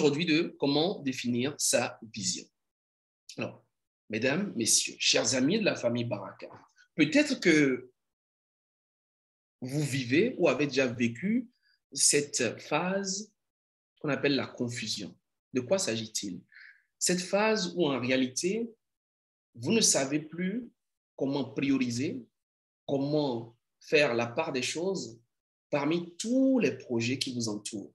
aujourd'hui de comment définir sa vision. Alors, mesdames, messieurs, chers amis de la famille Baraka, peut-être que vous vivez ou avez déjà vécu cette phase qu'on appelle la confusion. De quoi s'agit-il? Cette phase où en réalité, vous ne savez plus comment prioriser, comment faire la part des choses parmi tous les projets qui vous entourent.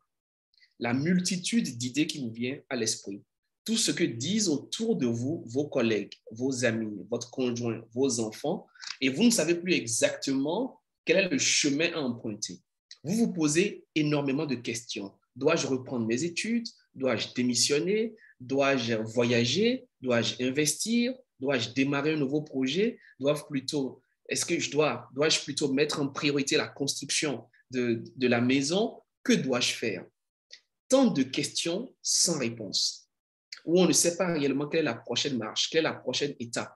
La multitude d'idées qui vous vient à l'esprit. Tout ce que disent autour de vous vos collègues, vos amis, votre conjoint, vos enfants, et vous ne savez plus exactement quel est le chemin à emprunter. Vous vous posez énormément de questions. Dois-je reprendre mes études? Dois-je démissionner? Dois-je voyager? Dois-je investir? Dois-je démarrer un nouveau projet? Dois-je plutôt mettre en priorité la construction de la maison? Que dois-je faire? Tant de questions sans réponse, où on ne sait pas réellement quelle est la prochaine marche, quelle est la prochaine étape.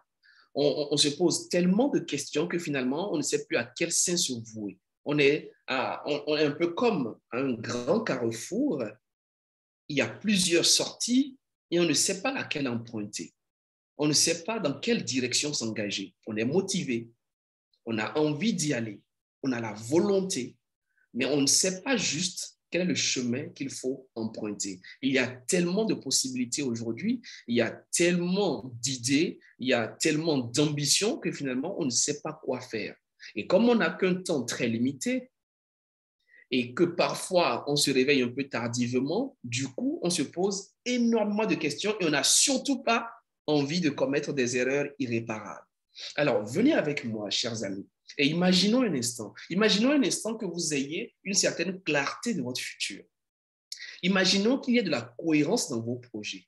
On se pose tellement de questions que finalement, on ne sait plus à quel sein se vouer. On est un peu comme un grand carrefour. Il y a plusieurs sorties et on ne sait pas laquelle emprunter. On ne sait pas dans quelle direction s'engager. On est motivé, on a envie d'y aller, on a la volonté, mais on ne sait pas juste quel est le chemin qu'il faut emprunter. Il y a tellement de possibilités aujourd'hui, il y a tellement d'idées, il y a tellement d'ambitions que finalement, on ne sait pas quoi faire. Et comme on n'a qu'un temps très limité et que parfois, on se réveille un peu tardivement, du coup, on se pose énormément de questions et on n'a surtout pas envie de commettre des erreurs irréparables. Alors, venez avec moi, chers amis, et imaginons un instant que vous ayez une certaine clarté de votre futur. Imaginons qu'il y ait de la cohérence dans vos projets,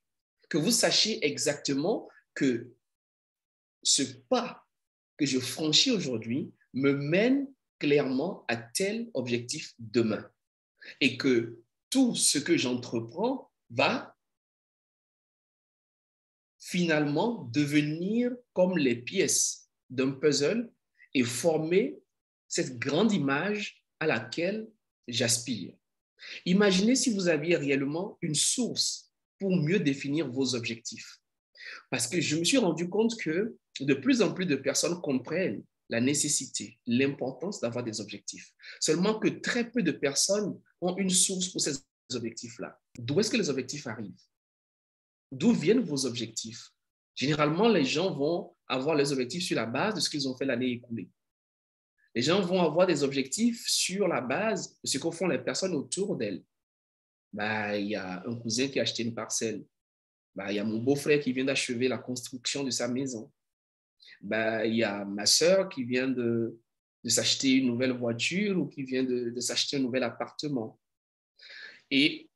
que vous sachiez exactement que ce pas que je franchis aujourd'hui me mène clairement à tel objectif demain et que tout ce que j'entreprends va finalement devenir comme les pièces d'un puzzle et former cette grande image à laquelle j'aspire. Imaginez si vous aviez réellement une source pour mieux définir vos objectifs. Parce que je me suis rendu compte que de plus en plus de personnes comprennent la nécessité, l'importance d'avoir des objectifs. Seulement que très peu de personnes ont une source pour ces objectifs-là. D'où est-ce que les objectifs arrivent? D'où viennent vos objectifs? Généralement, les gens vont avoir les objectifs sur la base de ce qu'ils ont fait l'année écoulée. Les gens vont avoir des objectifs sur la base de ce que font les personnes autour d'elles. Il y a un cousin qui a acheté une parcelle. Il y a mon beau-frère qui vient d'achever la construction de sa maison. Il y a ma sœur qui vient de s'acheter une nouvelle voiture ou qui vient de s'acheter un nouvel appartement. Et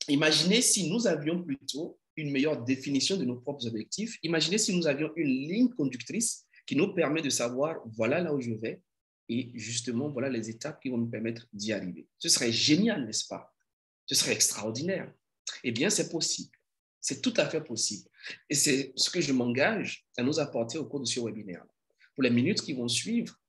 imaginez si nous avions plutôt une meilleure définition de nos propres objectifs. Imaginez si nous avions une ligne conductrice qui nous permet de savoir, voilà là où je vais et justement, voilà les étapes qui vont nous permettre d'y arriver. Ce serait génial, n'est-ce pas? Ce serait extraordinaire. Eh bien, c'est possible. C'est tout à fait possible. Et c'est ce que je m'engage à nous apporter au cours de ce webinaire. Pour les minutes qui vont suivre,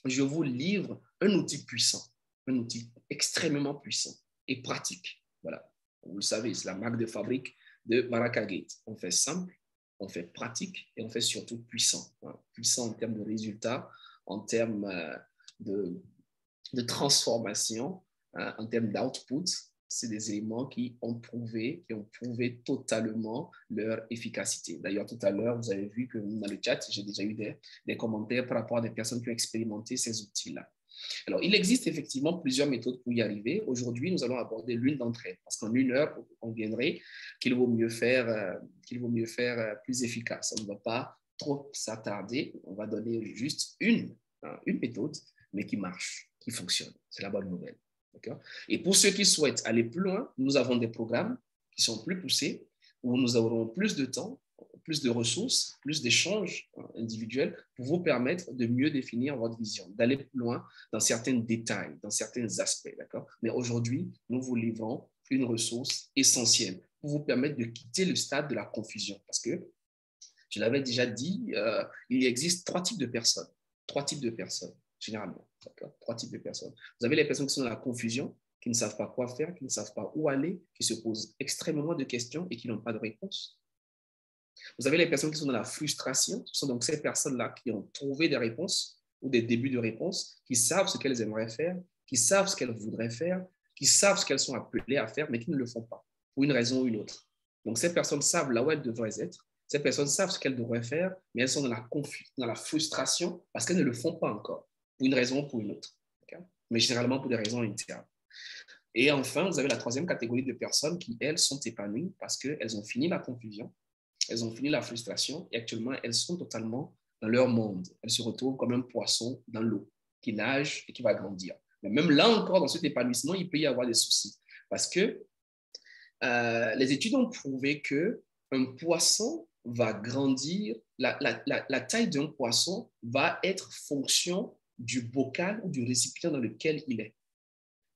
je vous livre un outil puissant, un outil extrêmement puissant et pratique. Voilà. Vous le savez, c'est la marque de fabrique de Baraka Gate. On fait simple, on fait pratique et on fait surtout puissant. Puissant en termes de résultats, en termes de transformation, en termes d'output. C'est des éléments qui ont prouvé totalement leur efficacité. D'ailleurs, tout à l'heure, vous avez vu que dans le chat, j'ai déjà eu des commentaires par rapport à des personnes qui ont expérimenté ces outils-là. Alors, il existe effectivement plusieurs méthodes pour y arriver. Aujourd'hui, nous allons aborder l'une d'entre elles, parce qu'en une heure, vous conviendrez qu'il vaut mieux faire plus efficace. On ne va pas trop s'attarder. On va donner juste une méthode, mais qui marche, qui fonctionne. C'est la bonne nouvelle. Et pour ceux qui souhaitent aller plus loin, nous avons des programmes qui sont plus poussés, où nous aurons plus de temps, plus de ressources, plus d'échanges individuels pour vous permettre de mieux définir votre vision, d'aller plus loin dans certains détails, dans certains aspects. Mais aujourd'hui, nous vous livrons une ressource essentielle pour vous permettre de quitter le stade de la confusion. Parce que, je l'avais déjà dit, il existe trois types de personnes généralement. Trois types de personnes. Vous avez les personnes qui sont dans la confusion, qui ne savent pas quoi faire, qui ne savent pas où aller, qui se posent extrêmement de questions et qui n'ont pas de réponse. Vous avez les personnes qui sont dans la frustration, ce sont donc ces personnes-là qui ont trouvé des réponses ou des débuts de réponses, qui savent ce qu'elles aimeraient faire, qui savent ce qu'elles voudraient faire, qui savent ce qu'elles sont appelées à faire, mais qui ne le font pas, pour une raison ou une autre. Donc, ces personnes savent là où elles devraient être, ces personnes savent ce qu'elles devraient faire, mais elles sont dans la frustration parce qu'elles ne le font pas encore, pour une raison ou pour une autre. Okay? Mais généralement pour des raisons internes. Et enfin, vous avez la troisième catégorie de personnes qui, elles, sont épanouies parce qu'elles ont fini la confusion, elles ont fini la frustration et actuellement, elles sont totalement dans leur monde. Elles se retrouvent comme un poisson dans l'eau qui nage et qui va grandir. Mais même là encore, dans cet épanouissement, il peut y avoir des soucis parce que les études ont prouvé qu'un poisson va grandir, la taille d'un poisson va être fonction du bocal ou du récipient dans lequel il est.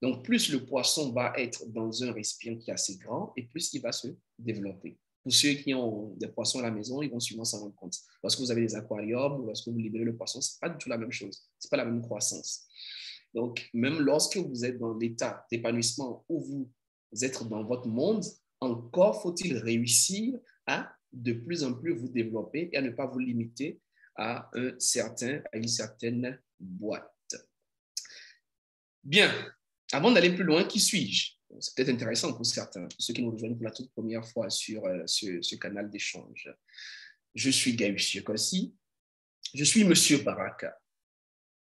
Donc, plus le poisson va être dans un récipient qui est assez grand et plus il va se développer. Pour ceux qui ont des poissons à la maison, ils vont sûrement s'en rendre compte. Lorsque vous avez des aquariums ou lorsque vous libérez le poisson, ce n'est pas du tout la même chose. Ce n'est pas la même croissance. Donc, même lorsque vous êtes dans l'état d'épanouissement où vous êtes dans votre monde, encore faut-il réussir à de plus en plus vous développer et à ne pas vous limiter à une certaine boîte. Bien, avant d'aller plus loin, qui suis-je? C'est peut-être intéressant pour certains, pour ceux qui nous rejoignent pour la toute première fois sur ce canal d'échange. Je suis Gaius Yekossi, je suis Monsieur Baraka.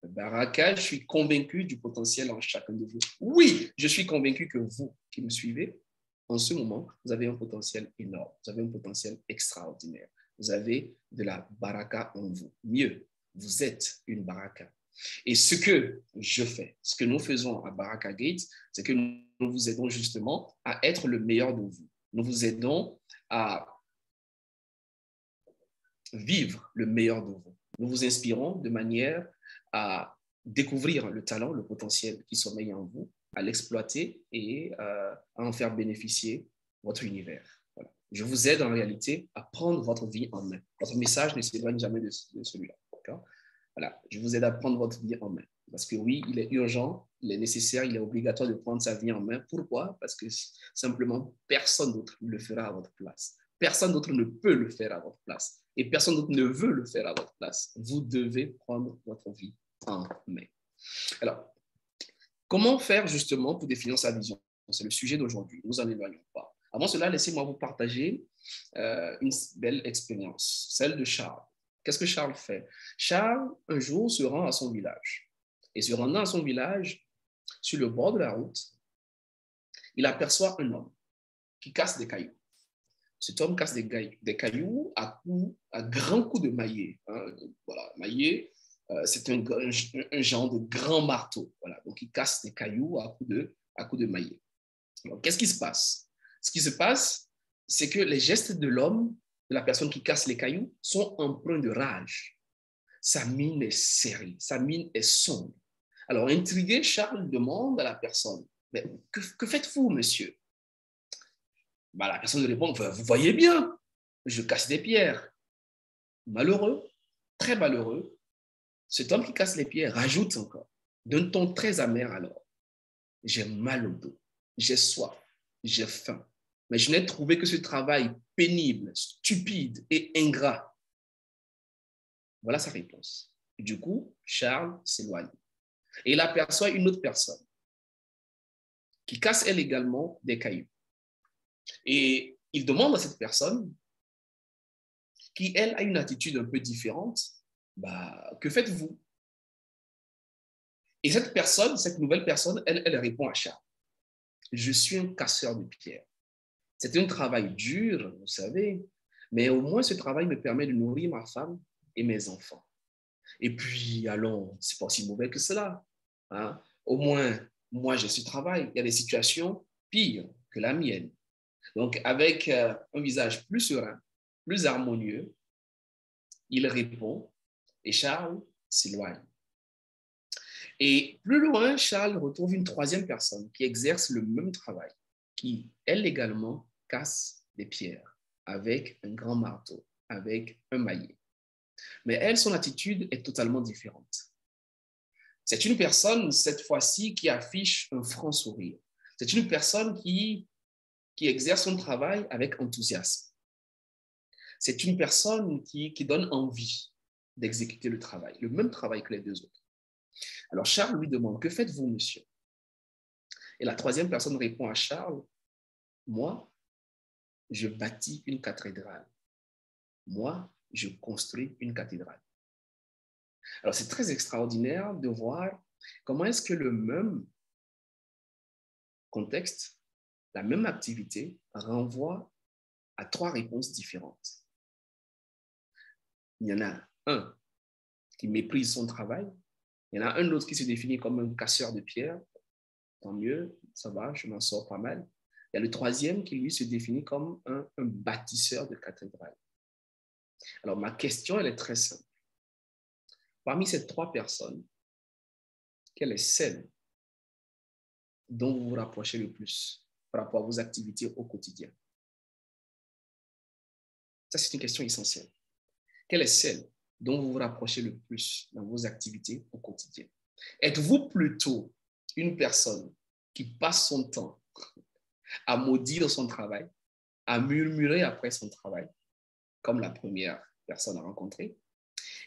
Baraka, je suis convaincu du potentiel en chacun de vous. Oui, je suis convaincu que vous qui me suivez, en ce moment, vous avez un potentiel énorme, vous avez un potentiel extraordinaire. Vous avez de la baraka en vous. Mieux, vous êtes une baraka. Et ce que je fais, ce que nous faisons à Baraka Gate, c'est que nous vous aidons justement à être le meilleur de vous. Nous vous aidons à vivre le meilleur de vous. Nous vous inspirons de manière à découvrir le talent, le potentiel qui sommeille en vous, à l'exploiter et à en faire bénéficier votre univers. Voilà. Je vous aide en réalité à prendre votre vie en main. Votre message ne s'éloigne jamais de celui-là. D'accord? Voilà. Je vous aide à prendre votre vie en main. Parce que oui, il est urgent, il est nécessaire, il est obligatoire de prendre sa vie en main. Pourquoi? Parce que simplement, personne d'autre ne le fera à votre place. Personne d'autre ne peut le faire à votre place. Et personne d'autre ne veut le faire à votre place. Vous devez prendre votre vie en main. Alors, comment faire justement pour définir sa vision? C'est le sujet d'aujourd'hui. Nous en éloignons pas. Avant cela, laissez-moi vous partager une belle expérience, celle de Charles. Qu'est-ce que Charles fait? Charles, un jour, se rend à son village. Et se rendant à son village, sur le bord de la route, il aperçoit un homme qui casse des cailloux. Cet homme casse des cailloux à grands coups de maillet. Hein. Voilà, maillet, c'est un genre de grand marteau. Voilà. Donc, il casse des cailloux à coups de maillet. Alors, qu'est-ce qui se passe? Ce qui se passe, c'est que les gestes de l'homme, de la personne qui casse les cailloux, sont empreints de rage. Sa mine est serrée, sa mine est sombre. Alors, intrigué, Charles demande à la personne, mais que faites-vous, monsieur? Bah, la personne lui répond, vous voyez bien, je casse des pierres. Malheureux, très malheureux, cet homme qui casse les pierres rajoute encore, d'un ton très amer alors, j'ai mal au dos, j'ai soif, j'ai faim, mais je n'ai trouvé que ce travail pénible, stupide et ingrat. Voilà sa réponse. Du coup, Charles s'éloigne. Et il aperçoit une autre personne qui casse elle également des cailloux. Et il demande à cette personne, qui elle a une attitude un peu différente, bah, que faites-vous? Et cette personne, cette nouvelle personne, elle répond à Charles, je suis un casseur de pierres. C'est un travail dur, vous savez, mais au moins ce travail me permet de nourrir ma femme et mes enfants. Et puis, allons, c'est pas aussi mauvais que cela. Hein? Au moins, moi, j'ai ce travail. Il y a des situations pires que la mienne. Donc, avec un visage plus serein, plus harmonieux, il répond et Charles s'éloigne. Et plus loin, Charles retrouve une troisième personne qui exerce le même travail, qui, elle également, casse des pierres avec un grand marteau, avec un maillet. Mais elle, son attitude est totalement différente. C'est une personne, cette fois-ci, qui affiche un franc sourire. C'est une personne qui exerce son travail avec enthousiasme. C'est une personne qui donne envie d'exécuter le travail, le même travail que les deux autres. Alors Charles lui demande, que faites-vous, monsieur? Et la troisième personne répond à Charles, moi, je bâtis une cathédrale. Moi, je construis une cathédrale. Alors c'est très extraordinaire de voir comment est-ce que le même contexte, la même activité renvoie à trois réponses différentes. Il y en a un qui méprise son travail, il y en a un autre qui se définit comme un casseur de pierres, tant mieux, ça va, je m'en sors pas mal. Il y a le troisième qui, lui, se définit comme un bâtisseur de cathédrale. Alors, ma question, elle est très simple. Parmi ces trois personnes, quelle est celle dont vous vous rapprochez le plus par rapport à vos activités au quotidien? Ça, c'est une question essentielle. Quelle est celle dont vous vous rapprochez le plus dans vos activités au quotidien? Êtes-vous plutôt une personne qui passe son temps à maudire son travail, à murmurer après son travail, comme la première personne à rencontrer?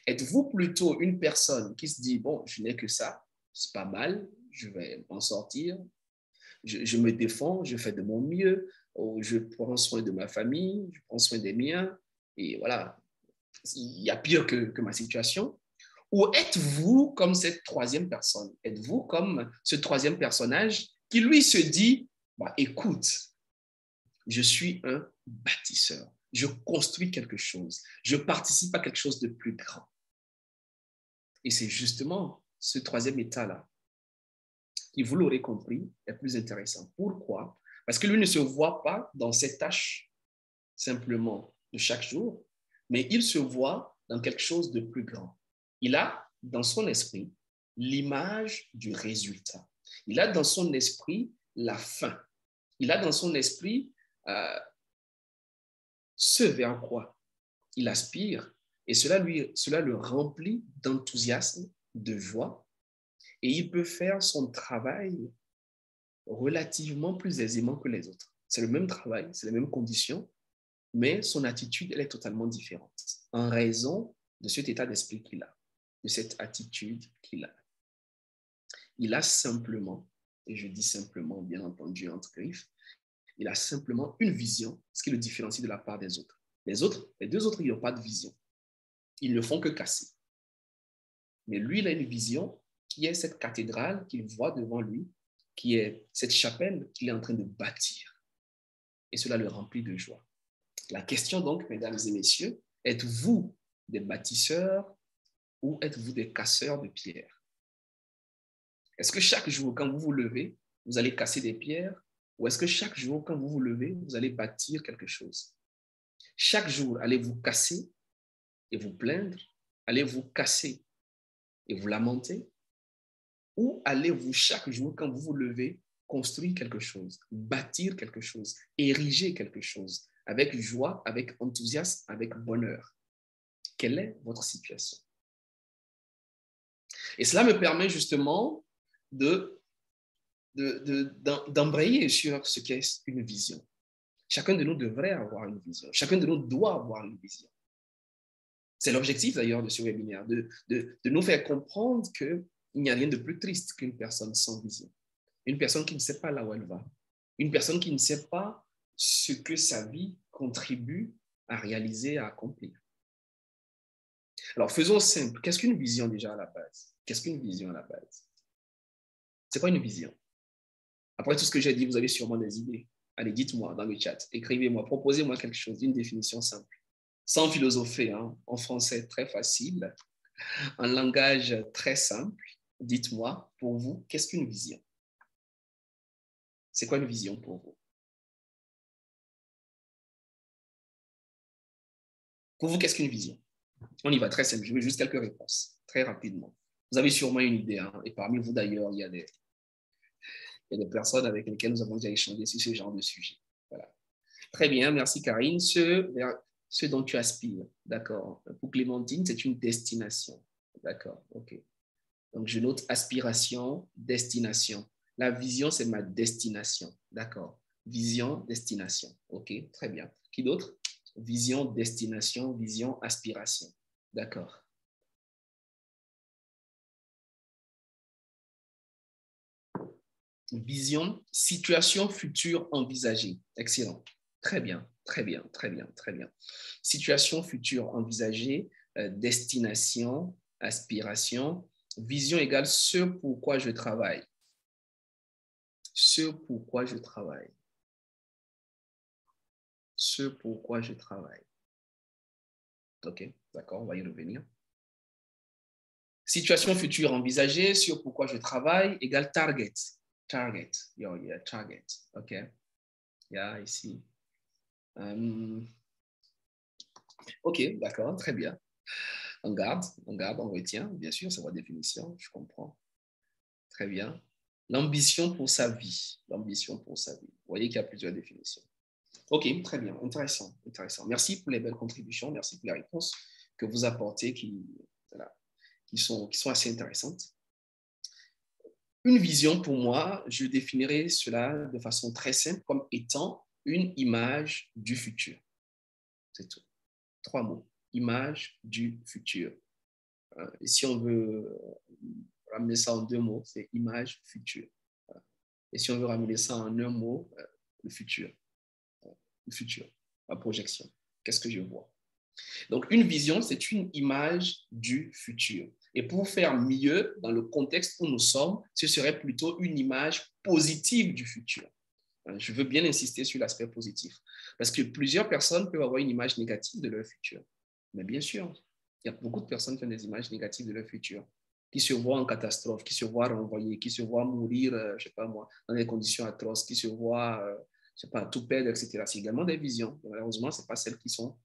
Êtes-vous plutôt une personne qui se dit, bon, je n'ai que ça, c'est pas mal, je vais m'en sortir, je me défends, je fais de mon mieux, je prends soin de ma famille, je prends soin des miens, et voilà, il y a pire que ma situation? Ou êtes-vous comme cette troisième personne? Êtes-vous comme ce troisième personnage qui, lui, se dit, bah, écoute, je suis un bâtisseur, je construis quelque chose, je participe à quelque chose de plus grand. Et c'est justement ce troisième état-là qui, vous l'aurez compris, est plus intéressant. Pourquoi? Parce que lui ne se voit pas dans ses tâches simplement de chaque jour, mais il se voit dans quelque chose de plus grand. Il a dans son esprit l'image du résultat. Il a dans son esprit la fin. Il a dans son esprit ce vers quoi il aspire, et cela le remplit d'enthousiasme, de joie, et il peut faire son travail relativement plus aisément que les autres. C'est le même travail, c'est les mêmes conditions, mais son attitude, elle est totalement différente en raison de cet état d'esprit qu'il a, de cette attitude qu'il a. Il a simplement, et je dis simplement, bien entendu, entre griffes, il a simplement une vision, ce qui le différencie de la part des autres. Les deux autres, ils n'ont pas de vision. Ils ne font que casser. Mais lui, il a une vision qui est cette cathédrale qu'il voit devant lui, qui est cette chapelle qu'il est en train de bâtir. Et cela le remplit de joie. La question donc, mesdames et messieurs, êtes-vous des bâtisseurs ou êtes-vous des casseurs de pierres? Est-ce que chaque jour, quand vous vous levez, vous allez casser des pierres, ou est-ce que chaque jour, quand vous vous levez, vous allez bâtir quelque chose? Chaque jour, allez-vous casser et vous plaindre? Allez-vous casser et vous lamenter? Ou allez-vous chaque jour, quand vous vous levez, construire quelque chose, bâtir quelque chose, ériger quelque chose, avec joie, avec enthousiasme, avec bonheur? Quelle est votre situation? Et cela me permet justement d'embrayer sur ce qu'est une vision. Chacun de nous devrait avoir une vision. Chacun de nous doit avoir une vision. C'est l'objectif d'ailleurs de ce webinaire, de nous faire comprendre qu'il n'y a rien de plus triste qu'une personne sans vision. Une personne qui ne sait pas là où elle va. Une personne qui ne sait pas ce que sa vie contribue à réaliser, à accomplir. Alors, faisons simple. Qu'est-ce qu'une vision déjà à la base? Qu'est-ce qu'une vision à la base? C'est quoi une vision? Après tout ce que j'ai dit, vous avez sûrement des idées. Allez, dites-moi dans le chat, écrivez-moi, proposez-moi quelque chose, une définition simple. Sans philosopher, hein, en français très facile, en langage très simple. Dites-moi, pour vous, qu'est-ce qu'une vision? C'est quoi une vision pour vous? Pour vous, qu'est-ce qu'une vision? On y va très simple, je veux juste quelques réponses, très rapidement. Vous avez sûrement une idée, hein, et parmi vous d'ailleurs, il y a des personnes avec lesquelles nous avons déjà échangé sur ce genre de sujet. Voilà. Très bien, merci Karine. Ce dont tu aspires, d'accord. Pour Clémentine, c'est une destination. D'accord, ok. Donc, je note aspiration, destination. La vision, c'est ma destination. D'accord. Vision, destination. OK, très bien. Qui d'autre? Vision, destination, vision, aspiration. D'accord. Vision, situation future envisagée. Excellent. Très bien, très bien, très bien, très bien. Situation future envisagée, destination, aspiration, vision égale ce pourquoi je travaille. Ce pourquoi je travaille. Ce pourquoi je travaille. OK, d'accord, on va y revenir. Situation future envisagée, sur pourquoi je travaille, égale target. Target, yeah, target. OK, yeah, ici. OK, d'accord, très bien. On garde, on retient, bien sûr, c'est votre définition, je comprends. Très bien. L'ambition pour sa vie. L'ambition pour sa vie. Vous voyez qu'il y a plusieurs définitions. OK, très bien, intéressant, intéressant. Merci pour les belles contributions, merci pour les réponses que vous apportez voilà, qui sont assez intéressantes. Une vision, pour moi, je définirais cela de façon très simple comme étant une image du futur. C'est tout. 3 mots. Image du futur. Et si on veut ramener ça en 2 mots, c'est image future. Et si on veut ramener ça en 1 mot, le futur. Le futur, ma projection. Qu'est-ce que je vois? Donc, une vision, c'est une image du futur. Et pour faire mieux, dans le contexte où nous sommes, ce serait plutôt une image positive du futur. Je veux bien insister sur l'aspect positif. Parce que plusieurs personnes peuvent avoir une image négative de leur futur. Mais bien sûr, il y a beaucoup de personnes qui ont des images négatives de leur futur, qui se voient en catastrophe, qui se voient renvoyer, qui se voient mourir, je ne sais pas moi, dans des conditions atroces, qui se voient, je sais pas, tout perdre, etc. C'est également des visions. Malheureusement, ce n'est pas celles qui sont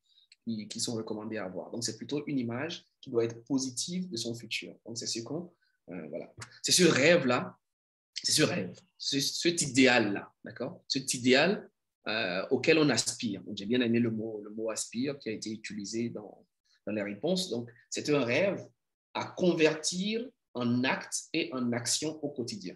recommandées à avoir. Donc, c'est plutôt une image qui doit être positive de son futur. Donc, c'est ce qu'on, voilà. C'est ce rêve-là, c'est ce rêve, cet idéal-là, d'accord? Cet idéal auquel on aspire. J'ai bien aimé le mot aspire qui a été utilisé dans les réponses. Donc, c'est un rêve à convertir en acte et en action au quotidien.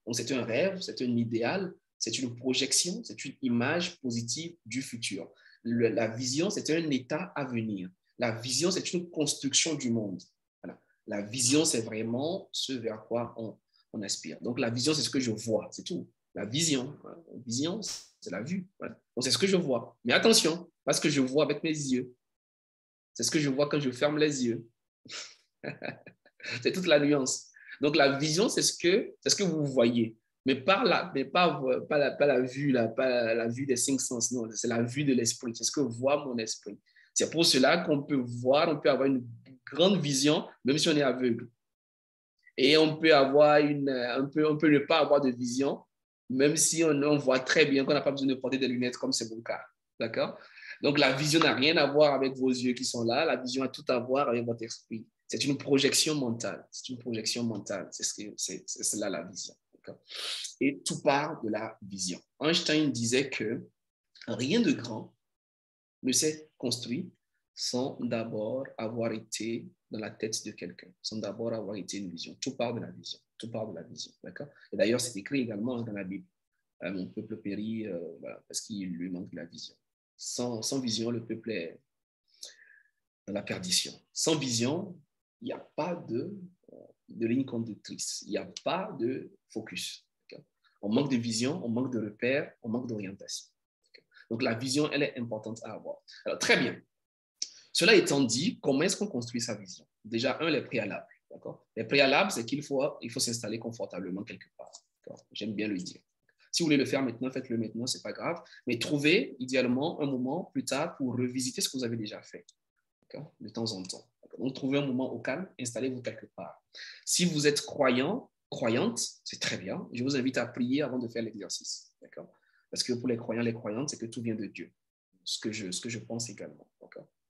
Donc, c'est un rêve, c'est un idéal, c'est une projection, c'est une image positive du futur. La vision, c'est un état à venir. La vision, c'est une construction du monde. Voilà. La vision, c'est vraiment ce vers quoi on aspire. Donc, la vision, c'est ce que je vois, c'est tout. La vision, c'est la vue. Voilà. Donc, c'est ce que je vois. Mais attention, pas ce que je vois avec mes yeux. C'est ce que je vois quand je ferme les yeux. C'est toute la nuance. Donc, la vision, c'est ce que vous voyez. Mais pas la vue, pas la vue des 5 sens. Non, c'est la vue de l'esprit. C'est ce que voit mon esprit. C'est pour cela qu'on peut voir, on peut avoir une grande vision, même si on est aveugle. Et on peut avoir on peut ne pas avoir de vision, même si on voit très bien qu'on n'a pas besoin de porter des lunettes comme c'est mon cas. D'accord? Donc, la vision n'a rien à voir avec vos yeux qui sont là. La vision a tout à voir avec votre esprit. C'est une projection mentale. C'est une projection mentale. C'est là la vision. Et tout part de la vision. Einstein disait que rien de grand ne s'est construit sans d'abord avoir été dans la tête de quelqu'un, sans d'abord avoir été une vision. Tout part de la vision. Tout part de la vision. D'accord? Et d'ailleurs, c'est écrit également dans la Bible. Mon peuple périt voilà, parce qu'il lui manque de la vision. Sans vision, le peuple est dans la perdition. Sans vision, il n'y a pas de ligne conductrice. Il n'y a pas de focus. Okay? On manque de vision, on manque de repères, on manque d'orientation. Okay? Donc, la vision, elle est importante à avoir. Alors, très bien. Cela étant dit, comment est-ce qu'on construit sa vision? Déjà, les préalables. Les préalables, c'est qu'il faut s'installer confortablement quelque part. J'aime bien le dire. Si vous voulez le faire maintenant, faites-le maintenant, ce n'est pas grave. Mais trouvez idéalement un moment plus tard pour revisiter ce que vous avez déjà fait. De temps en temps. Donc, trouvez un moment au calme, installez-vous quelque part. Si vous êtes croyante, c'est très bien. Je vous invite à prier avant de faire l'exercice. Parce que pour les croyants, les croyantes, c'est que tout vient de Dieu. Ce que je pense également.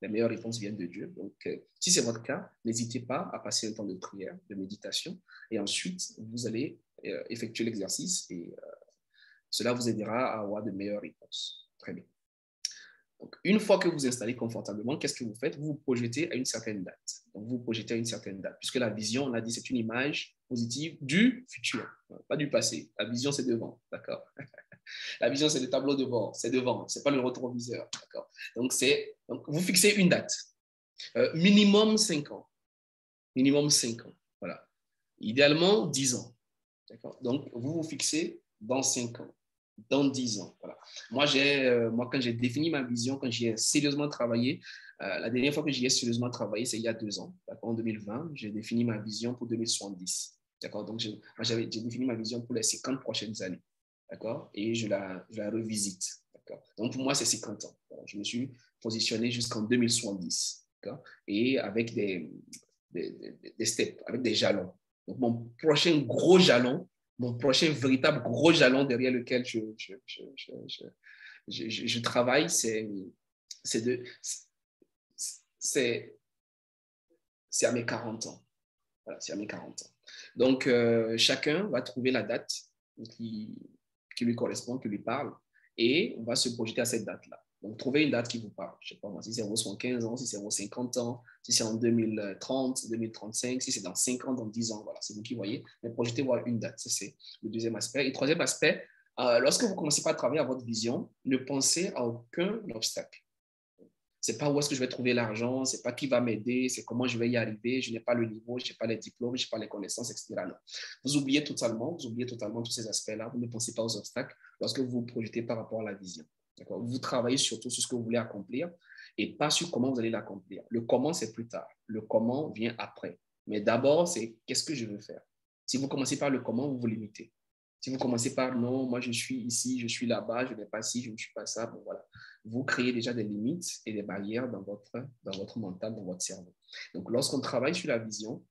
Les meilleures réponses viennent de Dieu. Donc, si c'est votre cas, n'hésitez pas à passer un temps de prière, de méditation, et ensuite, vous allez effectuer l'exercice et cela vous aidera à avoir de meilleures réponses. Très bien. Donc, une fois que vous vous installez confortablement, qu'est-ce que vous faites? Vous vous projetez à une certaine date. Donc, vous vous projetez à une certaine date, puisque la vision, on a dit, c'est une image positive du futur, pas du passé. La vision, c'est devant, d'accord? La vision, c'est le tableau de bord, c'est devant, c'est pas le rétroviseur, d'accord? Donc, vous fixez une date, minimum 5 ans. Minimum 5 ans, voilà. Idéalement, 10 ans, d'accord? Donc, vous vous fixez dans 5 ans, dans 10 ans, voilà. Moi, quand j'ai défini ma vision, quand j'y ai sérieusement travaillé, la dernière fois que j'y ai sérieusement travaillé, c'est il y a 2 ans, d'accord? En 2020, j'ai défini ma vision pour 2070, d'accord? Donc, j'ai défini ma vision pour les 50 prochaines années, d'accord? Et je la revisite, d'accord? Donc, pour moi, c'est 50 ans. Voilà. Je me suis positionné jusqu'en 2070, d'accord? Et avec des steps, avec des jalons. Donc, mon prochain gros jalon, mon prochain véritable gros jalon derrière lequel je travaille, c'est à mes 40 ans. Voilà, c'est à mes 40 ans. Donc, chacun va trouver la date qui lui correspond, qui lui parle, et on va se projeter à cette date-là. Donc, trouvez une date qui vous parle. Je ne sais pas moi, si c'est vos 75 ans, si c'est vos 50 ans, si c'est en 2030, 2035, si c'est dans 5 ans, dans 10 ans, voilà, c'est vous qui voyez. Mais projetez-vous à une date, ça c'est le deuxième aspect. Et troisième aspect, lorsque vous commencez par travailler à votre vision, ne pensez à aucun obstacle. C'est pas où est-ce que je vais trouver l'argent, c'est pas qui va m'aider, c'est comment je vais y arriver, je n'ai pas le niveau, je n'ai pas les diplômes, je n'ai pas les connaissances, etc. Non. Vous oubliez totalement tous ces aspects-là, vous ne pensez pas aux obstacles lorsque vous vous projetez par rapport à la vision. D'accord? Vous travaillez surtout sur ce que vous voulez accomplir et pas sur comment vous allez l'accomplir. Le comment, c'est plus tard. Le comment vient après. Mais d'abord, c'est qu'est-ce que je veux faire. Si vous commencez par le comment, vous vous limitez. Si vous commencez par non, moi je suis ici, je suis là-bas, je n'ai pas ci, je ne suis pas ça, bon voilà. Vous créez déjà des limites et des barrières dans votre mental, dans votre cerveau. Donc lorsqu'on travaille sur la vision,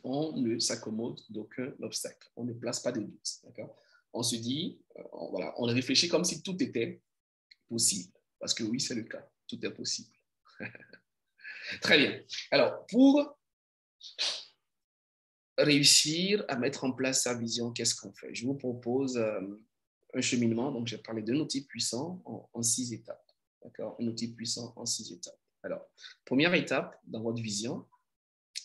on ne s'accommode d'aucun obstacle. On ne place pas de doute. D'accord? On se dit, voilà, on réfléchit comme si tout était possible. Parce que oui, c'est le cas. Tout est possible. Très bien. Alors, pour réussir à mettre en place sa vision, qu'est-ce qu'on fait? Je vous propose un cheminement. Donc, j'ai parlé d'un outil puissant en 6 étapes. D'accord? Un outil puissant en 6 étapes. Alors, première étape dans votre vision,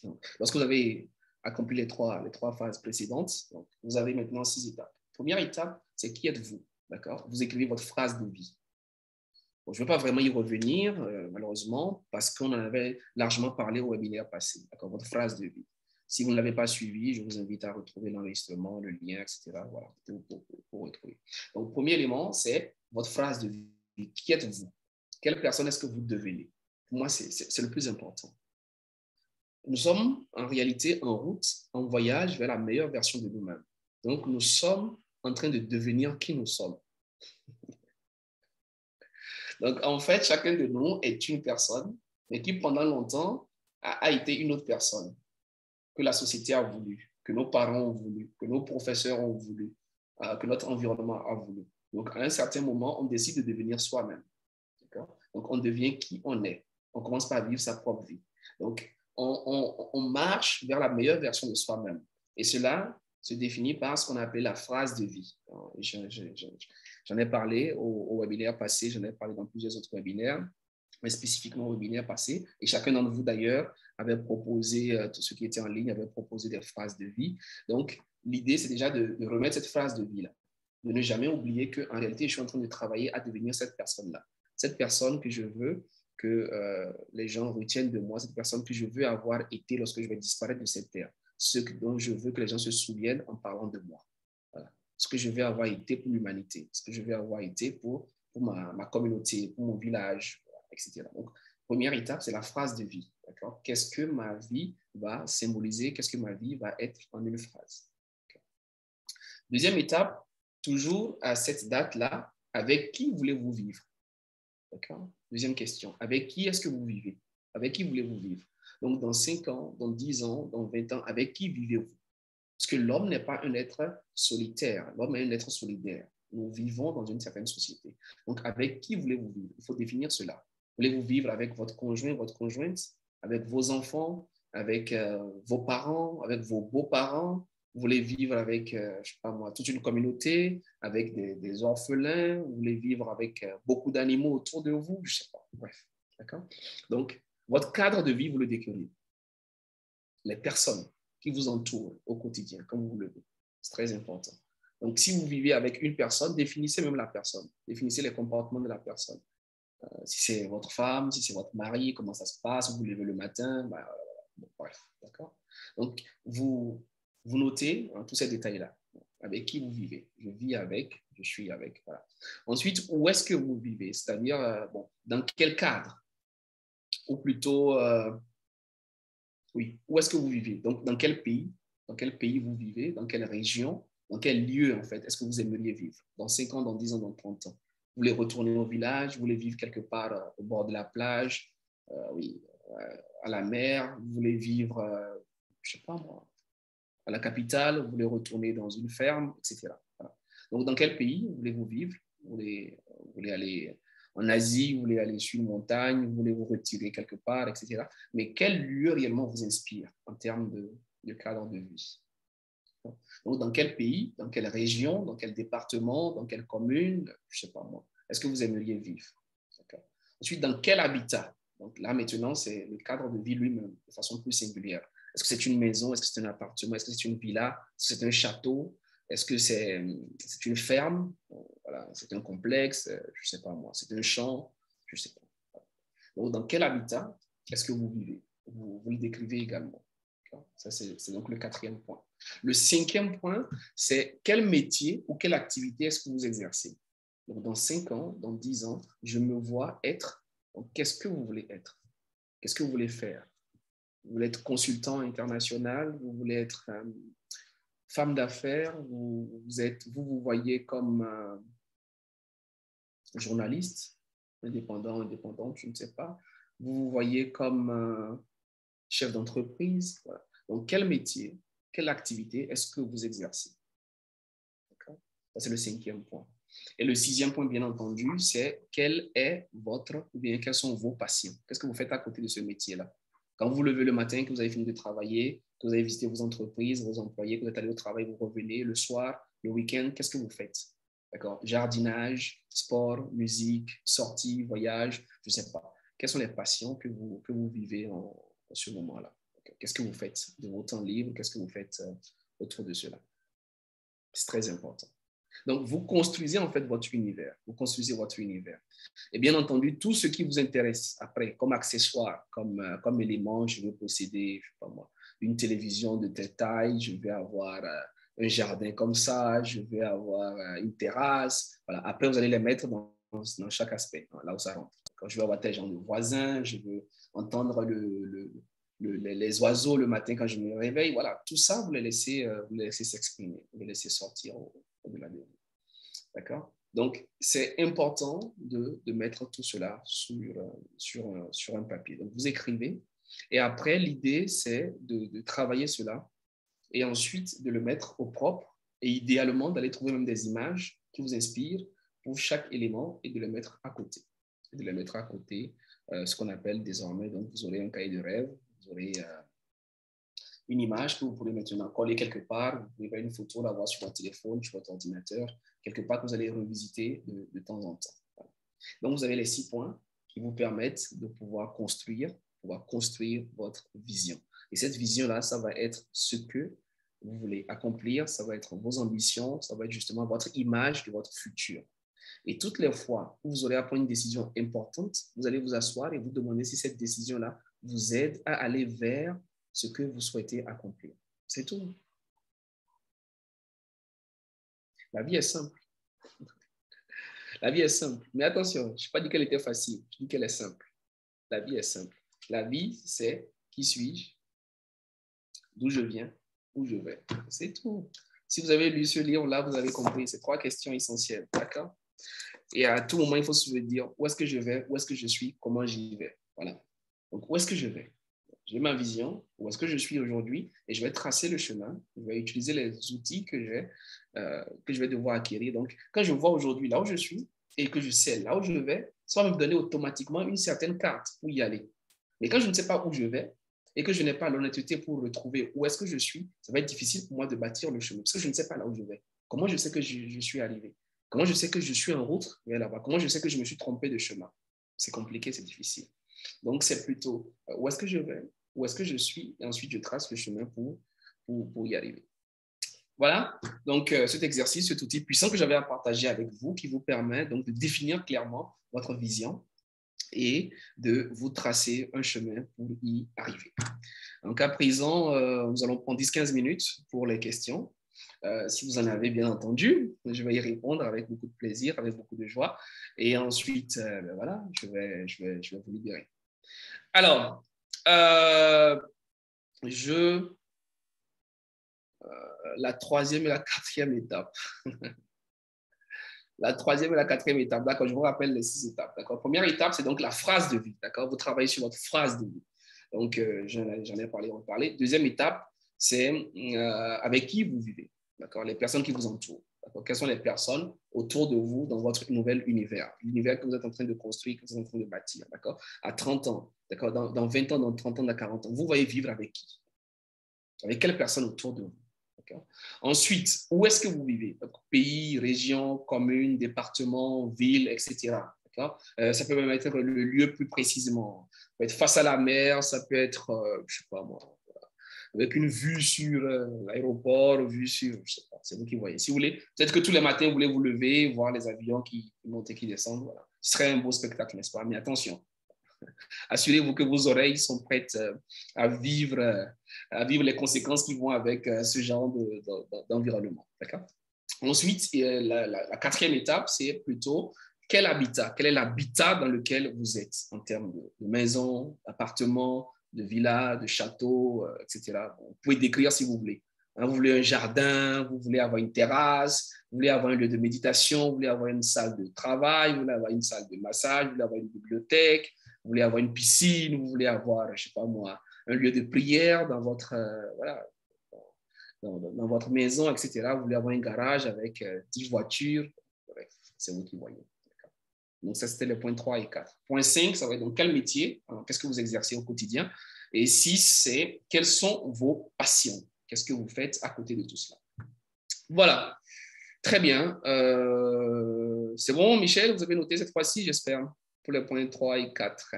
donc, lorsque vous avez accompli les trois phases précédentes, donc, vous avez maintenant 6 étapes. Première étape, c'est qui êtes-vous? D'accord? Vous écrivez votre phrase de vie. Bon, je ne vais pas vraiment y revenir, malheureusement, parce qu'on en avait largement parlé au webinaire passé. D'accord? Votre phrase de vie. Si vous ne l'avez pas suivi, je vous invite à retrouver l'enregistrement, le lien, etc. Voilà, pour retrouver. Donc, le premier élément, c'est votre phrase de vie. Qui êtes-vous? Quelle personne est-ce que vous devenez? Pour moi, c'est le plus important. Nous sommes en réalité en route, en voyage vers la meilleure version de nous-mêmes. Donc, nous sommes en train de devenir qui nous sommes. Donc, en fait, chacun de nous est une personne, mais qui pendant longtemps a été une autre personne que la société a voulu, que nos parents ont voulu, que nos professeurs ont voulu, que notre environnement a voulu. Donc, à un certain moment, on décide de devenir soi-même. Donc, on devient qui on est. On commence par vivre sa propre vie. Donc, on marche vers la meilleure version de soi-même. Et cela se définit par ce qu'on appelle la phrase de vie. J'en ai parlé au webinaire passé, j'en ai parlé dans plusieurs autres webinaires, mais spécifiquement au webinaire passé. Et chacun d'entre vous, d'ailleurs, avait proposé, tous ceux qui étaient en ligne, avaient proposé des phrases de vie. Donc, l'idée, c'est déjà de remettre cette phrase de vie-là, de ne jamais oublier qu'en réalité, je suis en train de travailler à devenir cette personne-là. Cette personne que je veux que les gens retiennent de moi, cette personne que je veux avoir été lorsque je vais disparaître de cette terre, ce dont je veux que les gens se souviennent en parlant de moi. Voilà. Ce que je vais avoir été pour l'humanité, ce que je vais avoir été pour ma communauté, pour mon village, etc. Donc, première étape, c'est la phrase de vie. D'accord? Qu'est-ce que ma vie va symboliser? Qu'est-ce que ma vie va être en une phrase? Okay. Deuxième étape, toujours à cette date-là, avec qui voulez-vous vivre? D'accord? Deuxième question, avec qui est-ce que vous vivez? Avec qui voulez-vous vivre? Donc, dans 5 ans, dans 10 ans, dans 20 ans, avec qui vivez-vous? Parce que l'homme n'est pas un être solitaire, l'homme est un être solidaire. Nous vivons dans une certaine société. Donc, avec qui voulez-vous vivre? Il faut définir cela. Voulez-vous vivre avec votre conjoint, votre conjointe, avec vos enfants, avec vos parents, avec vos beaux-parents? Vous voulez vivre avec, je sais pas moi, toute une communauté, avec des orphelins, vous voulez vivre avec beaucoup d'animaux autour de vous, je sais pas. Bref, d'accord? Donc, votre cadre de vie, vous le décrivez. Les personnes qui vous entourent au quotidien, comme vous le dites, c'est très important. Donc, si vous vivez avec une personne, définissez même la personne, définissez les comportements de la personne. Si c'est votre femme, si c'est votre mari, comment ça se passe, vous vous levez le matin, bah, bon, bref, d'accord? Donc, vous notez tous ces détails-là. Avec qui vous vivez? Je vis avec, je suis avec. Voilà. Ensuite, où est-ce que vous vivez? C'est-à-dire, bon, dans quel cadre? Ou plutôt, oui, où est-ce que vous vivez? Donc, dans quel pays? Dans quel pays vous vivez? Dans quelle région? Dans quel lieu, en fait, est-ce que vous aimeriez vivre? Dans 5 ans, dans 10 ans, dans 30 ans? Vous voulez retourner au village? Vous voulez vivre quelque part au bord de la plage? Oui, à la mer? Vous voulez vivre, je ne sais pas moi, à la capitale? Vous voulez retourner dans une ferme, etc. Voilà. Donc, dans quel pays voulez-vous vivre? Vous voulez aller en Asie, vous voulez aller sur une montagne, vous voulez vous retirer quelque part, etc. Mais quel lieu réellement vous inspire en termes de cadre de vie? Donc, dans quel pays, dans quelle région, dans quel département, dans quelle commune, je ne sais pas moi, est-ce que vous aimeriez vivre? Ensuite, dans quel habitat? Donc là, maintenant, c'est le cadre de vie lui-même, de façon plus singulière. Est-ce que c'est une maison? Est-ce que c'est un appartement? Est-ce que c'est une villa? Est-ce que c'est un château? Est-ce que c'est une ferme? Voilà, c'est un complexe? Je ne sais pas moi. C'est un champ? Je ne sais pas. Donc, dans quel habitat est-ce que vous vivez? Vous le décrivez également. Ça, c'est donc le 4e point. Le 5e point, c'est quel métier ou quelle activité est-ce que vous exercez? Donc, dans 5 ans, dans 10 ans, je me vois être. Donc, qu'est-ce que vous voulez être? Qu'est-ce que vous voulez faire? Vous voulez être consultant international? Vous voulez être femme d'affaires? Vous voyez comme journaliste, indépendante, je ne sais pas. Vous vous voyez comme chef d'entreprise. Voilà. Donc, quel métier, quelle activité est-ce que vous exercez? D'accord? Ça, c'est le 5e point. Et le 6e point, bien entendu, c'est quelle est votre, ou bien quelles sont vos passions? Qu'est-ce que vous faites à côté de ce métier-là? Quand vous vous levez le matin, que vous avez fini de travailler, que vous avez visité vos entreprises, vos employés, que vous êtes allé au travail, vous revenez le soir, le week-end, qu'est-ce que vous faites? D'accord? Jardinage, sport, musique, sortie, voyage, je ne sais pas. Quelles sont les passions que vous vivez en ce moment-là? Qu'est-ce que vous faites de vos temps libres? Qu'est-ce que vous faites autour de cela? C'est très important. Donc, vous construisez en fait votre univers. Vous construisez votre univers. Et bien entendu, tout ce qui vous intéresse après, comme accessoire, comme élément, je veux posséder, je sais pas moi, une télévision de telle taille, je vais avoir un jardin comme ça, je vais avoir une terrasse. Voilà. Après, vous allez les mettre dans chaque aspect, là où ça rentre. Quand je veux avoir tel genre de voisin, je veux entendre les oiseaux le matin quand je me réveille. Voilà, tout ça, vous les laissez s'exprimer, vous les laissez sortir au-delà de vous. D'accord? Donc, c'est important de mettre tout cela sur un papier. Donc, vous écrivez. Et après, l'idée, c'est de travailler cela et ensuite de le mettre au propre et idéalement d'aller trouver même des images qui vous inspirent pour chaque élément et de les mettre à côté. Et de les mettre à côté, ce qu'on appelle désormais, donc vous aurez un cahier de rêve, vous aurez une image que vous pouvez maintenant coller quelque part, vous pouvez faire une photo, l'avoir sur votre téléphone, sur votre ordinateur, quelque part que vous allez revisiter de temps en temps. Voilà. Donc, vous avez les 6 points qui vous permettent de pouvoir construire votre vision. Et cette vision-là, ça va être ce que vous voulez accomplir, ça va être vos ambitions, ça va être justement votre image de votre futur. Et toutes les fois où vous aurez à prendre une décision importante, vous allez vous asseoir et vous demander si cette décision-là vous aide à aller vers ce que vous souhaitez accomplir. C'est tout. La vie est simple. La vie est simple. Mais attention, je n'ai pas dit qu'elle était facile. Je dis qu'elle est simple. La vie est simple. La vie, c'est qui suis-je, d'où je viens, où je vais. C'est tout. Si vous avez lu ce livre-là, vous avez compris. C'est 3 questions essentielles. D'accord? Et à tout moment, il faut se dire où est-ce que je vais, où est-ce que je suis, comment j'y vais. Voilà. Donc, où est-ce que je vais? J'ai ma vision, où est-ce que je suis aujourd'hui, et je vais tracer le chemin, je vais utiliser les outils que je vais devoir acquérir. Donc, quand je vois aujourd'hui là où je suis et que je sais là où je vais, ça va me donner automatiquement une certaine carte pour y aller. Mais quand je ne sais pas où je vais et que je n'ai pas l'honnêteté pour retrouver où est-ce que je suis, ça va être difficile pour moi de bâtir le chemin parce que je ne sais pas là où je vais. Comment je sais que je suis arrivé? Comment je sais que je suis en route vers là-bas? Comment je sais que je me suis trompé de chemin? C'est compliqué, c'est difficile. Donc, c'est plutôt où est-ce que je vais, où est-ce que je suis, et ensuite je trace le chemin pour y arriver. Voilà, donc cet exercice, cet outil puissant que j'avais à partager avec vous, qui vous permet donc de définir clairement votre vision et de vous tracer un chemin pour y arriver. Donc à présent, nous allons prendre 10-15 minutes pour les questions. Si vous en avez bien entendu, je vais y répondre avec beaucoup de plaisir, avec beaucoup de joie. Et ensuite, voilà, je vais vous libérer. Alors, la troisième et la quatrième étape. La troisième et la quatrième étape, d'accord, je vous rappelle les 6 étapes, d'accord. Première étape, c'est donc la phrase de vie, d'accord. Vous travaillez sur votre phrase de vie. Donc, j'en ai parlé, on va parler. Deuxième étape, c'est avec qui vous vivez, d'accord, les personnes qui vous entourent. Quelles sont les personnes autour de vous dans votre nouvel univers, l'univers que vous êtes en train de construire, que vous êtes en train de bâtir, d'accord, à 30 ans, d'accord, dans 20 ans, dans 30 ans, dans 40 ans, vous voyez vivre avec qui? Avec quelles personnes autour de vous? Ensuite, où est-ce que vous vivez? Votre pays, région, commune, département, ville, etc. Ça peut même être le lieu plus précisément. Ça peut être face à la mer, ça peut être, je ne sais pas moi, avec une vue sur l'aéroport, vue sur, je ne sais pas, c'est vous qui voyez. Si vous voulez, peut-être que tous les matins, vous voulez vous lever, voir les avions qui montent et qui descendent. Voilà. Ce serait un beau spectacle, n'est-ce pas? Mais attention, assurez-vous que vos oreilles sont prêtes à vivre les conséquences qui vont avec ce genre d'environnement. D'accord? Ensuite, la quatrième étape, c'est plutôt quel habitat, quel est l'habitat dans lequel vous êtes en termes de maison, d'appartement, de villa, de château, etc. Vous pouvez décrire si vous voulez. Vous voulez un jardin, vous voulez avoir une terrasse, vous voulez avoir un lieu de méditation, vous voulez avoir une salle de travail, vous voulez avoir une salle de massage, vous voulez avoir une bibliothèque, vous voulez avoir une piscine, vous voulez avoir, je ne sais pas moi, un lieu de prière dans votre, voilà, dans votre maison, etc. Vous voulez avoir un garage avec 10 voitures. Bref, c'est vous qui voyez. Donc, ça, c'était les points 3 et 4. Point 5, ça va être dans quel métier, qu'est-ce que vous exercez au quotidien. Et 6, c'est quelles sont vos passions. Qu'est-ce que vous faites à côté de tout cela. Voilà. Très bien. C'est bon, Michel, vous avez noté cette fois-ci, j'espère, pour les points 3 et 4.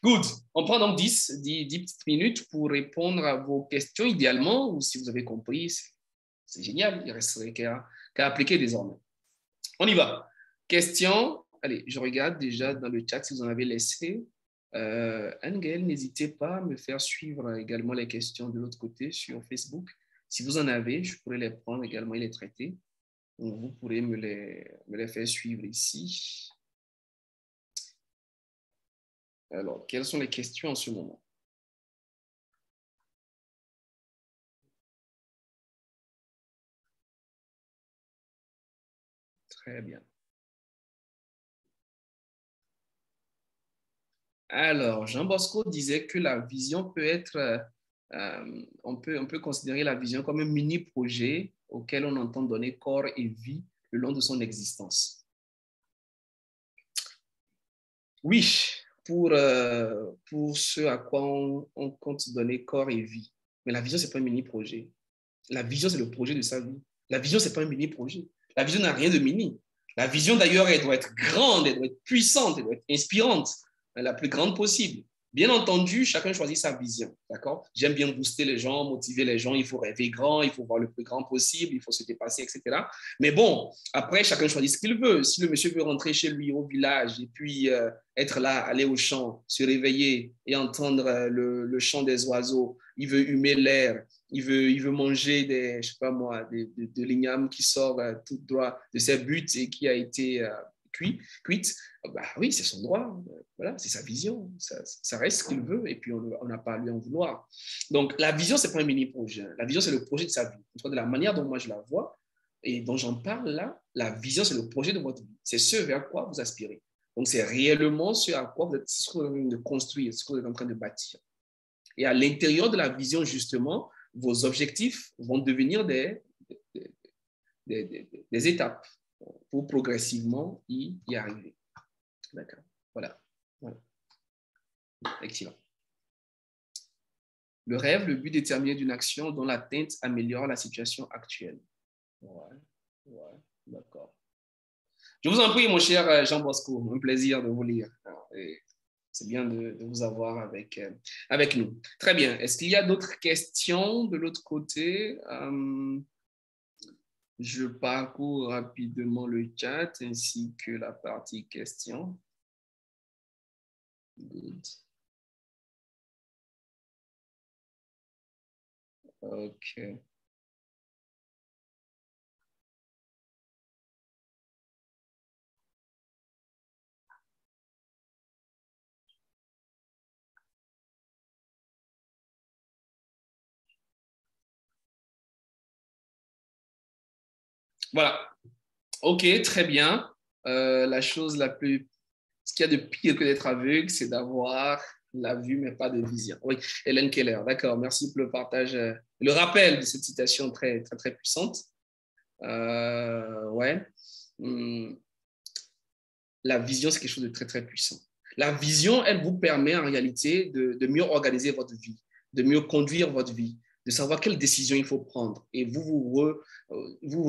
Good. On prend donc 10 petites minutes pour répondre à vos questions, idéalement, ou si vous avez compris, c'est génial. Il ne resterait qu'à appliquer désormais. On y va. Question. Allez, je regarde déjà dans le chat si vous en avez laissé. Anne-Gaëlle, n'hésitez pas à me faire suivre également les questions de l'autre côté sur Facebook. Si vous en avez, je pourrais les prendre également et les traiter. Donc, vous pourrez me les faire suivre ici. Alors, quelles sont les questions en ce moment? Très bien. Alors, Jean Bosco disait que la vision peut être, on peut considérer la vision comme un mini-projet auquel on entend donner corps et vie le long de son existence. Oui, pour ce à quoi on compte donner corps et vie. Mais la vision, ce n'est pas un mini-projet. La vision, c'est le projet de sa vie. La vision, ce n'est pas un mini-projet. La vision n'a rien de mini. La vision, d'ailleurs, elle doit être grande, elle doit être puissante, elle doit être inspirante, la plus grande possible. Bien entendu, chacun choisit sa vision, d'accord? J'aime bien booster les gens, motiver les gens, il faut rêver grand, il faut voir le plus grand possible, il faut se dépasser, etc. Mais bon, après, chacun choisit ce qu'il veut. Si le monsieur veut rentrer chez lui au village et puis être là, aller au champ, se réveiller et entendre le chant des oiseaux, il veut humer l'air, il veut manger je sais pas moi, de l'igname qui sort tout droit de ses buttes et qui a été cuite, bah oui, c'est son droit. Voilà, c'est sa vision. Ça reste ce qu'il veut et puis on n'a pas à lui en vouloir. Donc, la vision, c'est pas un mini-projet. La vision, c'est le projet de sa vie. De la manière dont moi je la vois et dont j'en parle là, la vision, c'est le projet de votre vie. C'est ce vers quoi vous aspirez. Donc, c'est réellement ce à quoi vous êtes en train de construire, ce que vous êtes en train de bâtir. Et à l'intérieur de la vision, justement, vos objectifs vont devenir des étapes pour progressivement y arriver. D'accord. Voilà. Excellent. Le rêve, le but déterminé d'une action dont l'atteinte améliore la situation actuelle. Ouais, ouais, d'accord. Je vous en prie, mon cher Jean Bosco, un plaisir de vous lire. C'est bien de vous avoir avec nous. Très bien. Est-ce qu'il y a d'autres questions de l'autre côté? Je parcours rapidement le chat ainsi que la partie questions. Good. OK. Voilà. OK, très bien. Ce qu'il y a de pire que d'être aveugle, c'est d'avoir la vue, mais pas de vision. Oui, Hélène Keller, d'accord. Merci pour le partage, le rappel de cette citation très, très, très puissante. Ouais. Hum, La vision, c'est quelque chose de très, très puissant. La vision, elle vous permet en réalité de mieux organiser votre vie, de mieux conduire votre vie, de savoir quelles décisions il faut prendre. Et vous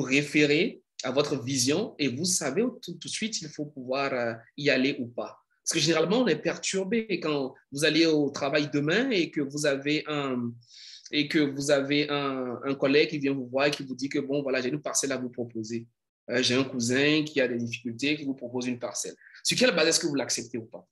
référez à votre vision et vous savez tout de suite s'il faut pouvoir y aller ou pas. Parce que généralement, on est perturbé quand vous allez au travail demain et que vous avez un collègue qui vient vous voir et qui vous dit que, bon, voilà, j'ai une parcelle à vous proposer. J'ai un cousin qui a des difficultés, qui vous propose une parcelle. Sur quelle base est-ce que vous l'acceptez ou pas?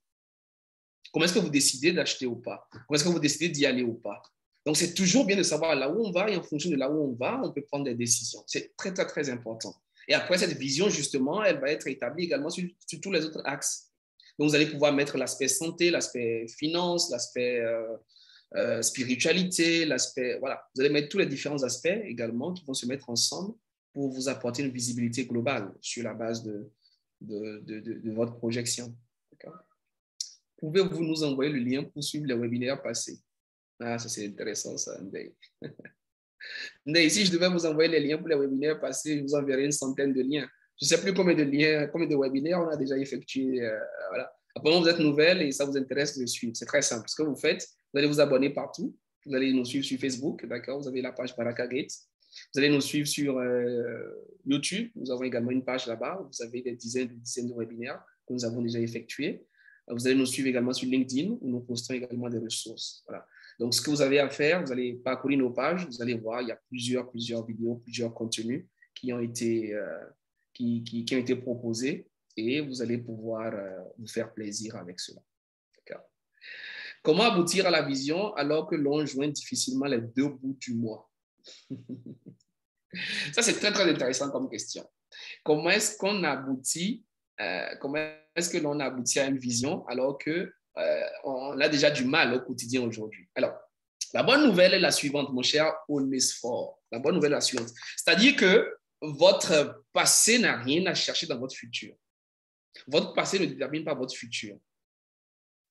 Comment est-ce que vous décidez d'acheter ou pas? Comment est-ce que vous décidez d'y aller ou pas? Donc, c'est toujours bien de savoir là où on va et en fonction de là où on va, on peut prendre des décisions. C'est très, très, très important. Et après, cette vision, justement, elle va être établie également sur tous les autres axes. Donc, vous allez pouvoir mettre l'aspect santé, l'aspect finance, l'aspect spiritualité, l'aspect, voilà. Vous allez mettre tous les différents aspects également qui vont se mettre ensemble pour vous apporter une visibilité globale sur la base de votre projection. Pouvez-vous nous envoyer le lien pour suivre les webinaires passés? Ah, ça c'est intéressant, ça, Ndeye. Ndeye, si je devais vous envoyer les liens pour les webinaires passés, je vous enverrai une centaine de liens. Je ne sais plus combien de liens, combien de webinaires on a déjà effectué. Voilà. Apparemment, vous êtes nouvelle et ça vous intéresse de suivre. C'est très simple. Ce que vous faites, vous allez vous abonner partout. Vous allez nous suivre sur Facebook, d'accord? Vous avez la page Baraka Gate. Vous allez nous suivre sur YouTube. Nous avons également une page là-bas. Vous avez des dizaines de webinaires que nous avons déjà effectués. Vous allez nous suivre également sur LinkedIn où nous postons également des ressources. Voilà. Donc, ce que vous avez à faire, vous allez parcourir nos pages, vous allez voir, il y a plusieurs vidéos, plusieurs contenus qui ont été proposés et vous allez pouvoir vous faire plaisir avec cela. Comment aboutir à la vision alors que l'on joint difficilement les deux bouts du moi? Ça, c'est très, très intéressant comme question. Comment est-ce qu'on aboutit, comment est-ce que l'on aboutit à une vision alors que on a déjà du mal au quotidien aujourd'hui? Alors, la bonne nouvelle est la suivante, mon cher Onesphore. La bonne nouvelle est la suivante. C'est-à-dire que votre passé n'a rien à chercher dans votre futur. Votre passé ne détermine pas votre futur.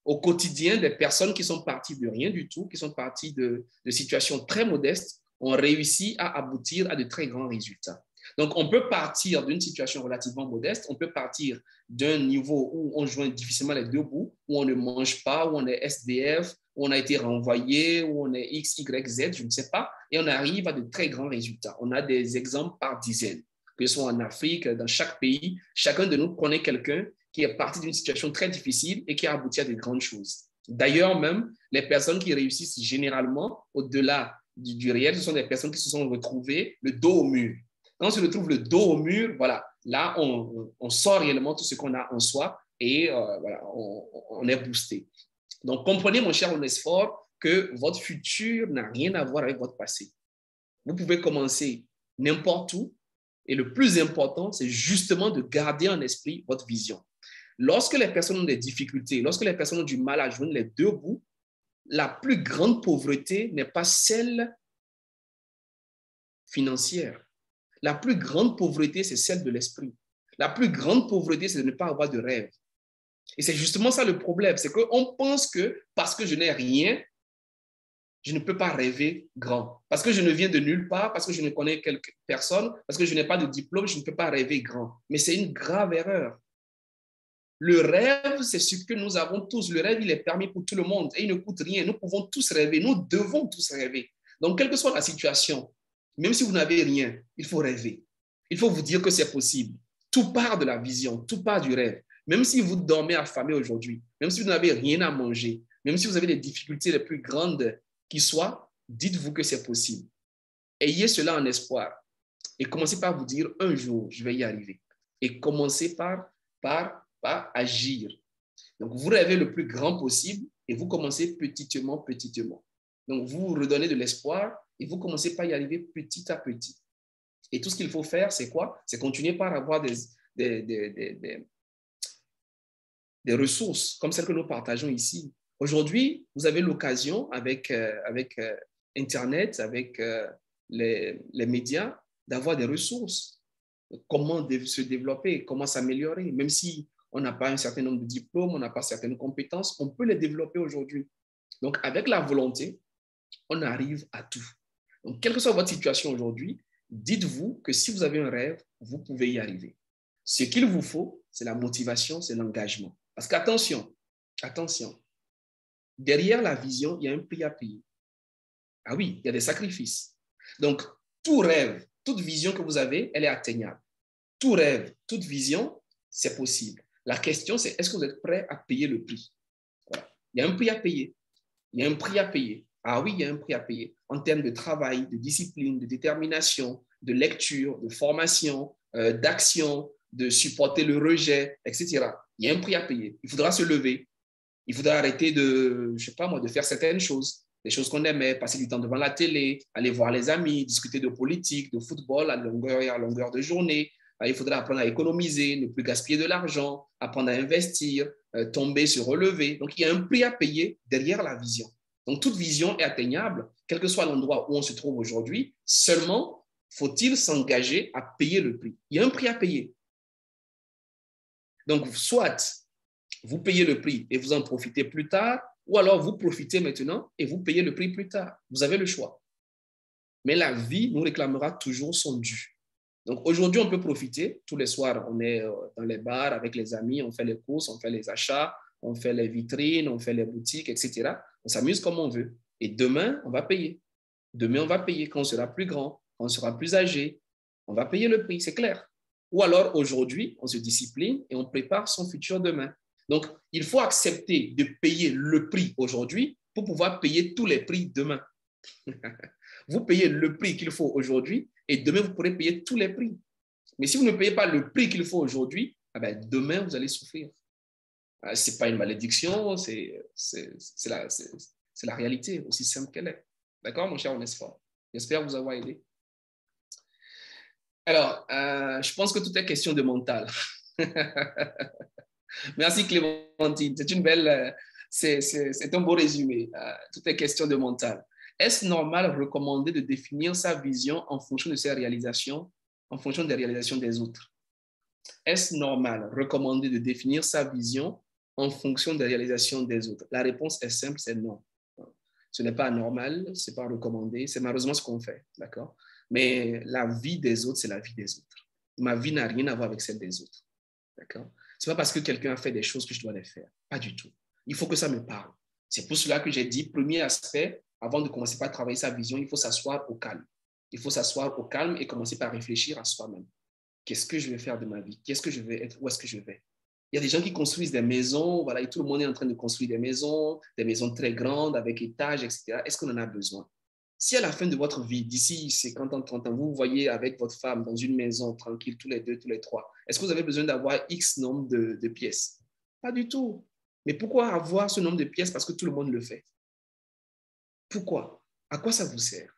Au quotidien, des personnes qui sont parties de rien du tout, qui sont parties de situations très modestes, ont réussi à aboutir à de très grands résultats. Donc, on peut partir d'une situation relativement modeste, on peut partir d'un niveau où on joint difficilement les deux bouts, où on ne mange pas, où on est SDF, où on a été renvoyé, où on est X, Y, Z, je ne sais pas, et on arrive à de très grands résultats. On a des exemples par dizaines, que ce soit en Afrique, dans chaque pays, chacun de nous connaît quelqu'un qui est parti d'une situation très difficile et qui a abouti à de grandes choses. D'ailleurs, même, les personnes qui réussissent généralement, au-delà du réel, ce sont des personnes qui se sont retrouvées le dos au mur. Quand on se retrouve le dos au mur, voilà, là, on sort réellement tout ce qu'on a en soi et voilà, on est boosté. Donc, comprenez, mon cher Onesphore, que votre futur n'a rien à voir avec votre passé. Vous pouvez commencer n'importe où et le plus important, c'est justement de garder en esprit votre vision. Lorsque les personnes ont des difficultés, lorsque les personnes ont du mal à joindre les deux bouts, la plus grande pauvreté n'est pas celle financière. La plus grande pauvreté, c'est celle de l'esprit. La plus grande pauvreté, c'est de ne pas avoir de rêve. Et c'est justement ça le problème, c'est qu'on pense que parce que je n'ai rien, je ne peux pas rêver grand. Parce que je ne viens de nulle part, parce que je ne connais personne, parce que je n'ai pas de diplôme, je ne peux pas rêver grand. Mais c'est une grave erreur. Le rêve, c'est ce que nous avons tous. Le rêve, il est permis pour tout le monde et il ne coûte rien. Nous pouvons tous rêver. Nous devons tous rêver. Donc, quelle que soit la situation, même si vous n'avez rien, il faut rêver. Il faut vous dire que c'est possible. Tout part de la vision, tout part du rêve. Même si vous dormez affamé aujourd'hui, même si vous n'avez rien à manger, même si vous avez les difficultés les plus grandes qui soient, dites-vous que c'est possible. Ayez cela en espoir et commencez par vous dire un jour, je vais y arriver. Et commencez par agir. Donc, vous rêvez le plus grand possible et vous commencez petitement. Donc, vous vous redonnez de l'espoir et vous commencez par y arriver petit à petit. Et tout ce qu'il faut faire, c'est quoi? C'est continuer par avoir des ressources comme celles que nous partageons ici. Aujourd'hui, vous avez l'occasion avec Internet, avec les médias, d'avoir des ressources. Comment se développer, comment s'améliorer, même si on n'a pas un certain nombre de diplômes, on n'a pas certaines compétences, on peut les développer aujourd'hui. Donc, avec la volonté, on arrive à tout. Donc, quelle que soit votre situation aujourd'hui, dites-vous que si vous avez un rêve, vous pouvez y arriver. Ce qu'il vous faut, c'est la motivation, c'est l'engagement. Parce qu'attention, derrière la vision, il y a un prix à payer. Ah oui, il y a des sacrifices. Donc, tout rêve, toute vision que vous avez, elle est atteignable. Tout rêve, toute vision, c'est possible. La question, c'est est-ce que vous êtes prêt à payer le prix? Voilà. Il y a un prix à payer. Il y a un prix à payer. Ah oui, il y a un prix à payer en termes de travail, de discipline, de détermination, de lecture, de formation, d'action, de supporter le rejet, etc. Il y a un prix à payer. Il faudra se lever. Il faudra arrêter de faire certaines choses. Des choses qu'on aimait, passer du temps devant la télé, aller voir les amis, discuter de politique, de football à longueur de journée. Il faudra apprendre à économiser, ne plus gaspiller de l'argent, apprendre à investir, tomber, se relever. Donc, il y a un prix à payer derrière la vision. Donc, toute vision est atteignable, quel que soit l'endroit où on se trouve aujourd'hui. Seulement, faut-il s'engager à payer le prix? Il y a un prix à payer. Donc, soit vous payez le prix et vous en profitez plus tard, ou alors vous profitez maintenant et vous payez le prix plus tard. Vous avez le choix. Mais la vie nous réclamera toujours son dû. Donc aujourd'hui, on peut profiter. Tous les soirs, on est dans les bars avec les amis, on fait les courses, on fait les achats, on fait les vitrines, on fait les boutiques, etc. On s'amuse comme on veut. Et demain, on va payer. Demain, on va payer quand on sera plus grand, quand on sera plus âgé. On va payer le prix, c'est clair. Ou alors aujourd'hui, on se discipline et on prépare son futur demain. Donc, il faut accepter de payer le prix aujourd'hui pour pouvoir payer tous les prix demain. Vous payez le prix qu'il faut aujourd'hui et demain, vous pourrez payer tous les prix. Mais si vous ne payez pas le prix qu'il faut aujourd'hui, eh bien, demain, vous allez souffrir. Ce n'est pas une malédiction, c'est la réalité, aussi simple qu'elle est. D'accord, mon cher Onesphore? J'espère vous avoir aidé. Alors, je pense que tout est question de mental. Merci Clémentine, c'est un beau résumé. Tout est question de mental. Est-ce normal recommander de définir sa vision en fonction de ses réalisations, en fonction des réalisations des autres? Est-ce normal recommander de définir sa vision en fonction des réalisations des autres? La réponse est simple, c'est non. Ce n'est pas normal, ce n'est pas recommandé, c'est malheureusement ce qu'on fait, d'accord? Mais la vie des autres, c'est la vie des autres. Ma vie n'a rien à voir avec celle des autres, d'accord? Ce n'est pas parce que quelqu'un a fait des choses que je dois les faire, pas du tout. Il faut que ça me parle. C'est pour cela que j'ai dit, premier aspect, avant de commencer par travailler sa vision, il faut s'asseoir au calme. Il faut s'asseoir au calme et commencer par réfléchir à soi-même. Qu'est-ce que je vais faire de ma vie? Qu'est-ce que je vais être? Où est-ce que je vais? Il y a des gens qui construisent des maisons, voilà, et tout le monde est en train de construire des maisons très grandes, avec étages, etc. Est-ce qu'on en a besoin? Si à la fin de votre vie, d'ici 50 ans, 30 ans, vous vous voyez avec votre femme dans une maison tranquille, tous les deux, tous les trois, est-ce que vous avez besoin d'avoir X nombre de pièces? Pas du tout. Mais pourquoi avoir ce nombre de pièces? Parce que tout le monde le fait. Pourquoi? À quoi ça vous sert?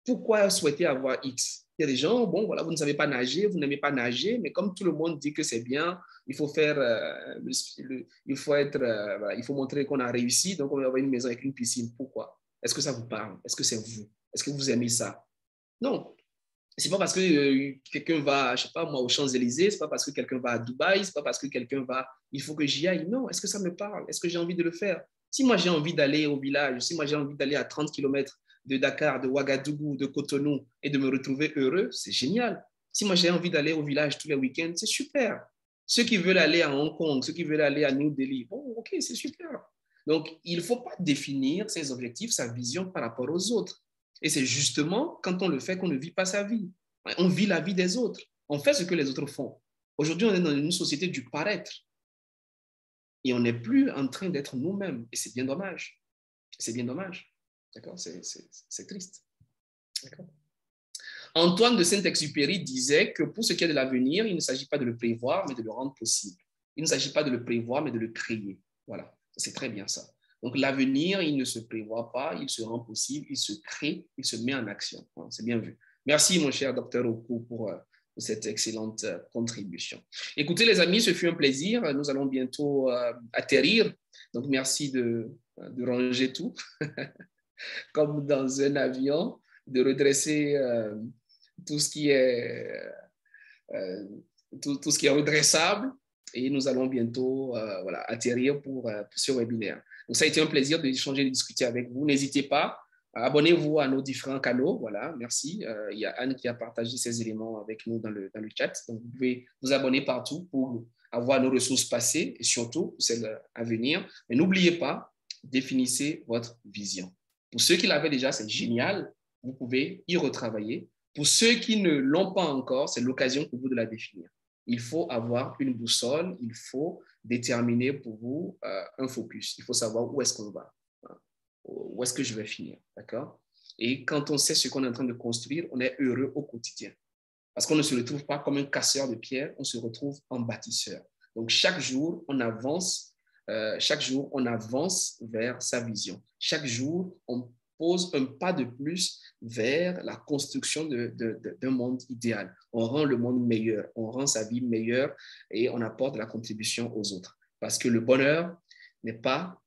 Pourquoi souhaiter avoir X? Il y a des gens, bon, voilà, vous ne savez pas nager, vous n'aimez pas nager, mais comme tout le monde dit que c'est bien, il faut faire, il faut montrer qu'on a réussi, donc on va avoir une maison avec une piscine. Pourquoi? Est-ce que ça vous parle? Est-ce que c'est vous? Est-ce que vous aimez ça? Non. C'est pas parce que quelqu'un va, je sais pas moi, aux Champs-Élysées, c'est pas parce que quelqu'un va à Dubaï, c'est pas parce que quelqu'un va, il faut que j'y aille. Non. Est-ce que ça me parle? Est-ce que j'ai envie de le faire? Si moi j'ai envie d'aller au village, si moi j'ai envie d'aller à 30 km de Dakar, de Ouagadougou, de Cotonou et de me retrouver heureux, c'est génial. Si moi j'ai envie d'aller au village tous les week-ends, c'est super. Ceux qui veulent aller à Hong Kong, ceux qui veulent aller à New Delhi, bon, ok, c'est super. Donc, il ne faut pas définir ses objectifs, sa vision par rapport aux autres. Et c'est justement quand on le fait qu'on ne vit pas sa vie. On vit la vie des autres. On fait ce que les autres font. Aujourd'hui, on est dans une société du paraître. Et on n'est plus en train d'être nous-mêmes. Et c'est bien dommage. C'est bien dommage. D'accord? C'est triste. D'accord? Antoine de Saint-Exupéry disait que pour ce qui est de l'avenir, il ne s'agit pas de le prévoir, mais de le rendre possible. Il ne s'agit pas de le prévoir, mais de le créer. Voilà, c'est très bien ça. Donc l'avenir, il ne se prévoit pas, il se rend possible, il se crée, il se met en action. C'est bien vu. Merci, mon cher docteur Oku, pour cette excellente contribution. Écoutez, les amis, ce fut un plaisir. Nous allons bientôt atterrir. Donc, merci de ranger tout, comme dans un avion, de redresser tout ce qui est tout ce qui est redressable, et nous allons bientôt voilà, atterrir pour ce webinaire. Donc, ça a été un plaisir d'échanger et de discuter avec vous. N'hésitez pas, abonnez-vous à nos différents canaux. Voilà, merci. Il y a Anne qui a partagé ces éléments avec nous dans le chat. Donc, vous pouvez vous abonner partout pour avoir nos ressources passées et surtout celles à venir. Mais n'oubliez pas, définissez votre vision. Pour ceux qui l'avaient déjà, c'est génial. Vous pouvez y retravailler. Pour ceux qui ne l'ont pas encore, c'est l'occasion pour vous de la définir. Il faut avoir une boussole, il faut déterminer pour vous un focus. Il faut savoir où est-ce qu'on va, où est-ce que je vais finir, d'accord? Et quand on sait ce qu'on est en train de construire, on est heureux au quotidien. Parce qu'on ne se retrouve pas comme un casseur de pierre, on se retrouve en bâtisseur. Donc chaque jour, on avance vers sa vision. Chaque jour, on pose un pas de plus vers la construction d'un monde idéal. On rend le monde meilleur, on rend sa vie meilleure et on apporte la contribution aux autres. Parce que le bonheur n'est pas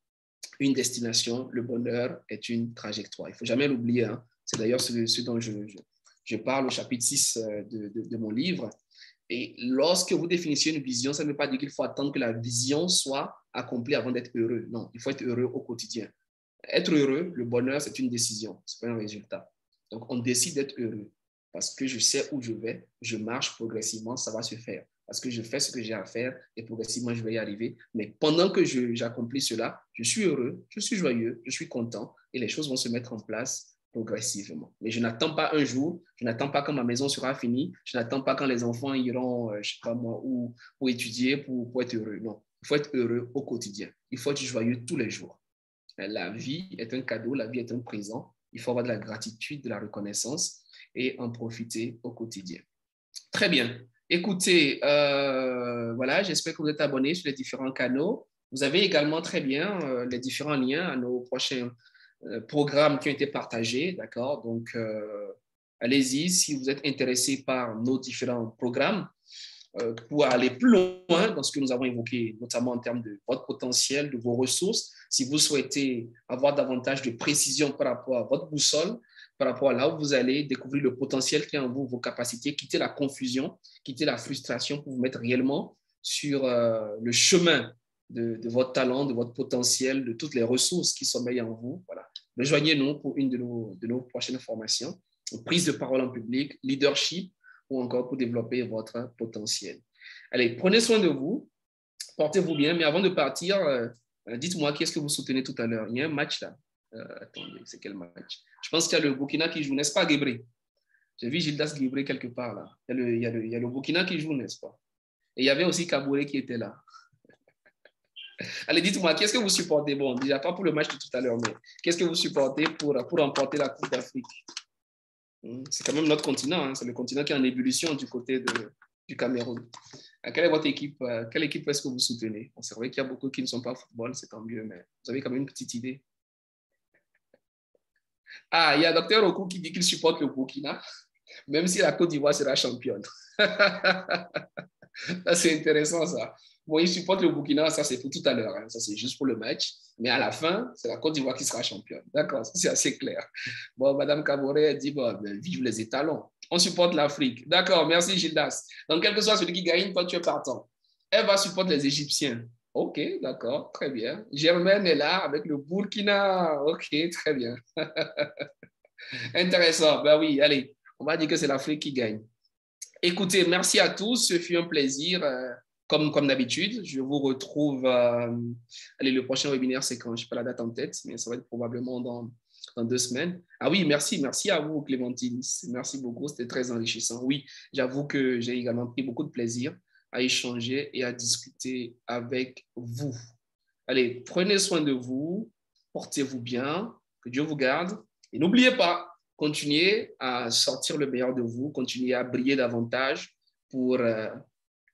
une destination, le bonheur est une trajectoire. Il ne faut jamais l'oublier. Hein. C'est d'ailleurs ce dont je parle au chapitre 6 de mon livre. Et lorsque vous définissez une vision, ça ne veut pas dire qu'il faut attendre que la vision soit accomplie avant d'être heureux. Non, il faut être heureux au quotidien. Être heureux, le bonheur, c'est une décision, ce n'est pas un résultat. Donc, on décide d'être heureux parce que je sais où je vais, je marche progressivement, ça va se faire. Parce que je fais ce que j'ai à faire et progressivement, je vais y arriver. Mais pendant que j'accomplis cela, je suis heureux, je suis joyeux, je suis content et les choses vont se mettre en place progressivement. Mais je n'attends pas un jour, je n'attends pas quand ma maison sera finie, je n'attends pas quand les enfants iront, je ne sais pas moi, où étudier pour être heureux. Non, il faut être heureux au quotidien. Il faut être joyeux tous les jours. La vie est un cadeau, la vie est un présent. Il faut avoir de la gratitude, de la reconnaissance et en profiter au quotidien. Très bien. Écoutez, voilà, j'espère que vous êtes abonnés sur les différents canaux. Vous avez également très bien les différents liens à nos prochains programmes qui ont été partagés, d'accord? Donc, allez-y si vous êtes intéressé par nos différents programmes. Pour aller plus loin dans ce que nous avons évoqué, notamment en termes de votre potentiel, de vos ressources. Si vous souhaitez avoir davantage de précision par rapport à votre boussole, par rapport à là où vous allez découvrir le potentiel qui est en vous, vos capacités, quitter la confusion, quitter la frustration pour vous mettre réellement sur le chemin de votre talent, de votre potentiel, de toutes les ressources qui sommeillent en vous. Voilà. Rejoignez-nous pour une de nos prochaines formations. Prise de parole en public, leadership, ou encore pour développer votre potentiel. Allez, prenez soin de vous, portez-vous bien, mais avant de partir, dites-moi qui est-ce que vous soutenez tout à l'heure. Il y a un match là. Attendez, c'est quel match? Je pense qu'il y a le Burkina qui joue, n'est-ce pas, Guébré? J'ai vu Gildas Guébré quelque part là. Il y a le Burkina qui joue, n'est-ce pas? Et il y avait aussi Kabouré qui était là. Allez, dites-moi, qu'est-ce que vous supportez? Bon, déjà pas pour le match de tout à l'heure, mais qu'est-ce que vous supportez pour remporter la Coupe d'Afrique? C'est quand même notre continent, hein. C'est le continent qui est en ébullition du côté du Cameroun. Quelle est votre équipe? Quelle équipe est-ce que vous soutenez? C'est vrai qu'il y a beaucoup qui ne sont pas au football, c'est tant mieux, mais vous avez quand même une petite idée. Ah, il y a Dr Oku qui dit qu'il supporte le Burkina, même si la Côte d'Ivoire sera championne. C'est intéressant ça. Bon, il supporte le Burkina, ça c'est pour tout à l'heure, hein. Ça c'est juste pour le match. Mais à la fin, c'est la Côte d'Ivoire qui sera championne. D'accord, c'est assez clair. Bon, Madame Kaboré a dit, bon, ben, vive les étalons. On supporte l'Afrique. D'accord, merci Gildas. Donc, quel que soit celui qui gagne, toi tu es partant. Elle va supporter les Égyptiens. Ok, d'accord, très bien. Germaine est là avec le Burkina. Ok, très bien. Intéressant. Ben oui, allez, on va dire que c'est l'Afrique qui gagne. Écoutez, merci à tous. Ce fut un plaisir. comme d'habitude, je vous retrouve. Allez, le prochain webinaire, c'est quand? Je n'ai pas la date en tête, mais ça va être probablement dans 2 semaines. Ah oui, merci à vous, Clémentine. Merci beaucoup, c'était très enrichissant. Oui, j'avoue que j'ai également pris beaucoup de plaisir à échanger et à discuter avec vous. Allez, prenez soin de vous, portez-vous bien, que Dieu vous garde. Et n'oubliez pas, continuez à sortir le meilleur de vous, continuez à briller davantage pour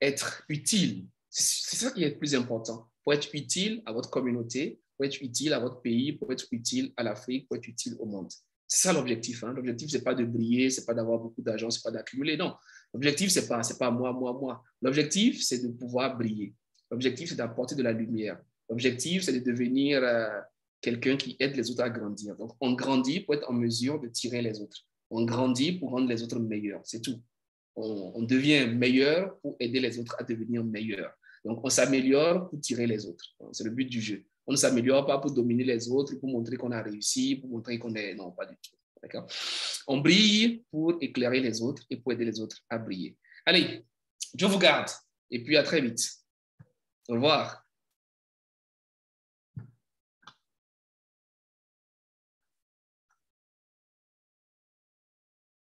être utile. C'est ça qui est le plus important. Pour être utile à votre communauté, pour être utile à votre pays, pour être utile à l'Afrique, pour être utile au monde. C'est ça l'objectif. Hein. L'objectif, ce n'est pas de briller, ce n'est pas d'avoir beaucoup d'argent, ce n'est pas d'accumuler. Non. L'objectif, ce n'est pas moi. L'objectif, c'est de pouvoir briller. L'objectif, c'est d'apporter de la lumière. L'objectif, c'est de devenir quelqu'un qui aide les autres à grandir. Donc, on grandit pour être en mesure de tirer les autres. On grandit pour rendre les autres meilleurs. C'est tout. On devient meilleur pour aider les autres à devenir meilleurs. Donc, on s'améliore pour tirer les autres. C'est le but du jeu. On ne s'améliore pas pour dominer les autres, pour montrer qu'on a réussi, pour montrer qu'on est... Non, pas du tout. D'accord? On brille pour éclairer les autres et pour aider les autres à briller. Allez, Dieu vous garde. Et puis, à très vite. Au revoir.